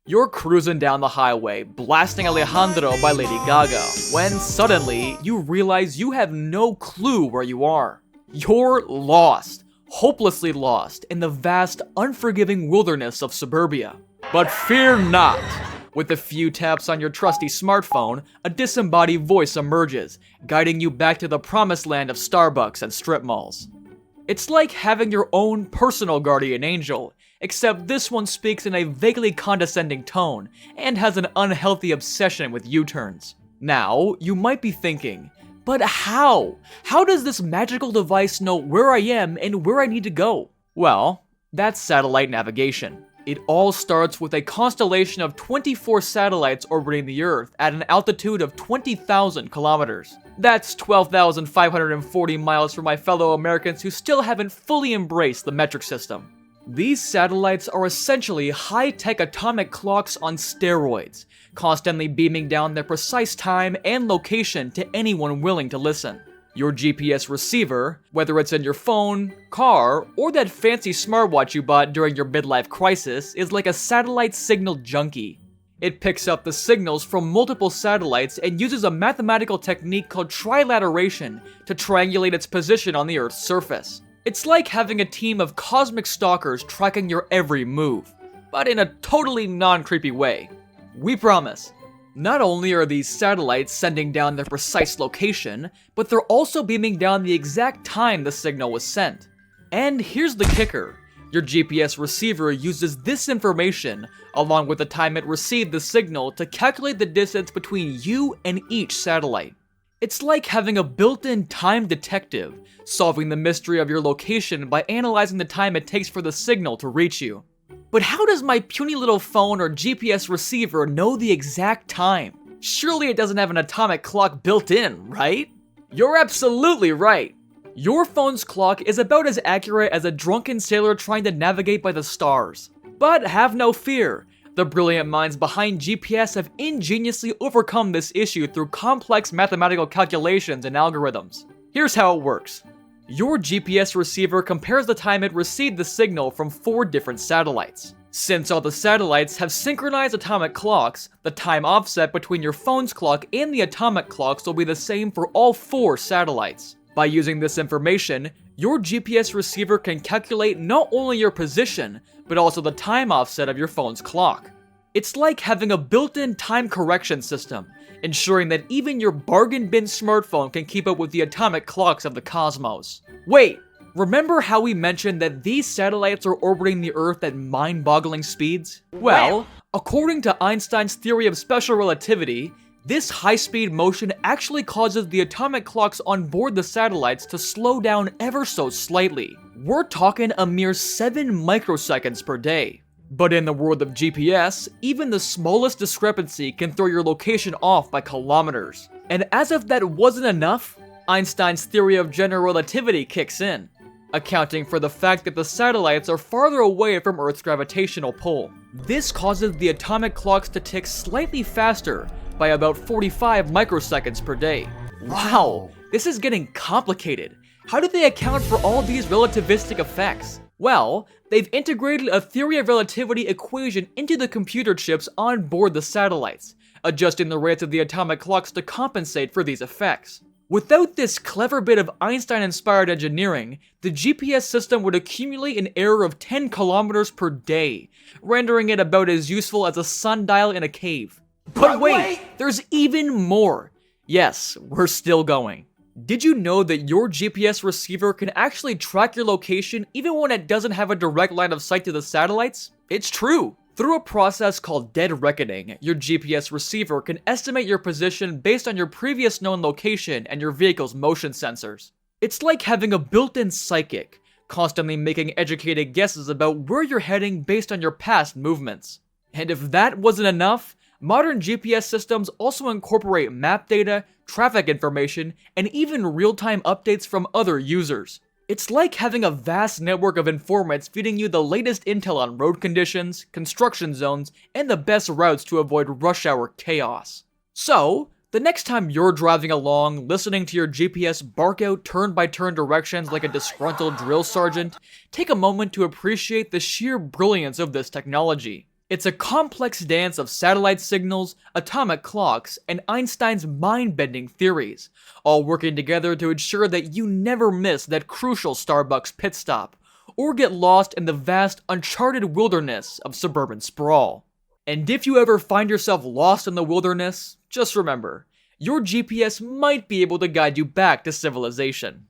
You're cruising down the highway, blasting Alejandro by Lady Gaga, when suddenly you realize you have no clue where you are. You're lost, hopelessly lost in the vast, unforgiving wilderness of suburbia. But fear not! With a few taps on your trusty smartphone, a disembodied voice emerges, guiding you back to the promised land of Starbucks and strip malls. It's like having your own personal guardian angel, except this one speaks in a vaguely condescending tone and has an unhealthy obsession with U-turns. Now, you might be thinking, but how? How does this magical device know where I am and where I need to go? Well, that's satellite navigation. It all starts with a constellation of 24 satellites orbiting the Earth at an altitude of 20,000 kilometers. That's 12,540 miles for my fellow Americans who still haven't fully embraced the metric system. These satellites are essentially high-tech atomic clocks on steroids, constantly beaming down their precise time and location to anyone willing to listen. Your GPS receiver, whether it's in your phone, car, or that fancy smartwatch you bought during your midlife crisis, is like a satellite signal junkie. It picks up the signals from multiple satellites and uses a mathematical technique called trilateration to triangulate its position on the Earth's surface. It's like having a team of cosmic stalkers tracking your every move, but in a totally non-creepy way. We promise. Not only are these satellites sending down their precise location, but they're also beaming down the exact time the signal was sent. And here's the kicker. Your GPS receiver uses this information, along with the time it received the signal, to calculate the distance between you and each satellite. It's like having a built-in time detective, solving the mystery of your location by analyzing the time it takes for the signal to reach you. But how does my puny little phone or GPS receiver know the exact time? Surely it doesn't have an atomic clock built in, right? You're absolutely right! Your phone's clock is about as accurate as a drunken sailor trying to navigate by the stars. But have no fear, the brilliant minds behind GPS have ingeniously overcome this issue through complex mathematical calculations and algorithms. Here's how it works. Your GPS receiver compares the time it received the signal from 4 different satellites. Since all the satellites have synchronized atomic clocks, the time offset between your phone's clock and the atomic clocks will be the same for all 4 satellites. By using this information, your GPS receiver can calculate not only your position, but also the time offset of your phone's clock. It's like having a built-in time correction system, ensuring that even your bargain bin smartphone can keep up with the atomic clocks of the cosmos. Wait, remember how we mentioned that these satellites are orbiting the Earth at mind-boggling speeds? Well, according to Einstein's theory of special relativity, this high-speed motion actually causes the atomic clocks on board the satellites to slow down ever so slightly. We're talking a mere 7 microseconds per day. But in the world of GPS, even the smallest discrepancy can throw your location off by kilometers. And as if that wasn't enough, Einstein's theory of general relativity kicks in, accounting for the fact that the satellites are farther away from Earth's gravitational pull. This causes the atomic clocks to tick slightly faster, by about 45 microseconds per day. Wow, this is getting complicated. How do they account for all these relativistic effects? Well, they've integrated a theory of relativity equation into the computer chips on board the satellites, adjusting the rates of the atomic clocks to compensate for these effects. Without this clever bit of Einstein-inspired engineering, the GPS system would accumulate an error of 10 kilometers per day, rendering it about as useful as a sundial in a cave. But wait, there's even more. Yes, we're still going. Did you know that your GPS receiver can actually track your location even when it doesn't have a direct line of sight to the satellites? It's true. Through a process called dead reckoning, your GPS receiver can estimate your position based on your previous known location and your vehicle's motion sensors. It's like having a built-in psychic, constantly making educated guesses about where you're heading based on your past movements. And if that wasn't enough, modern GPS systems also incorporate map data, traffic information, and even real-time updates from other users. It's like having a vast network of informants feeding you the latest intel on road conditions, construction zones, and the best routes to avoid rush hour chaos. So, the next time you're driving along, listening to your GPS bark out turn-by-turn directions like a disgruntled drill sergeant, take a moment to appreciate the sheer brilliance of this technology. It's a complex dance of satellite signals, atomic clocks, and Einstein's mind-bending theories, all working together to ensure that you never miss that crucial Starbucks pit stop, or get lost in the vast, uncharted wilderness of suburban sprawl. And if you ever find yourself lost in the wilderness, just remember, your GPS might be able to guide you back to civilization.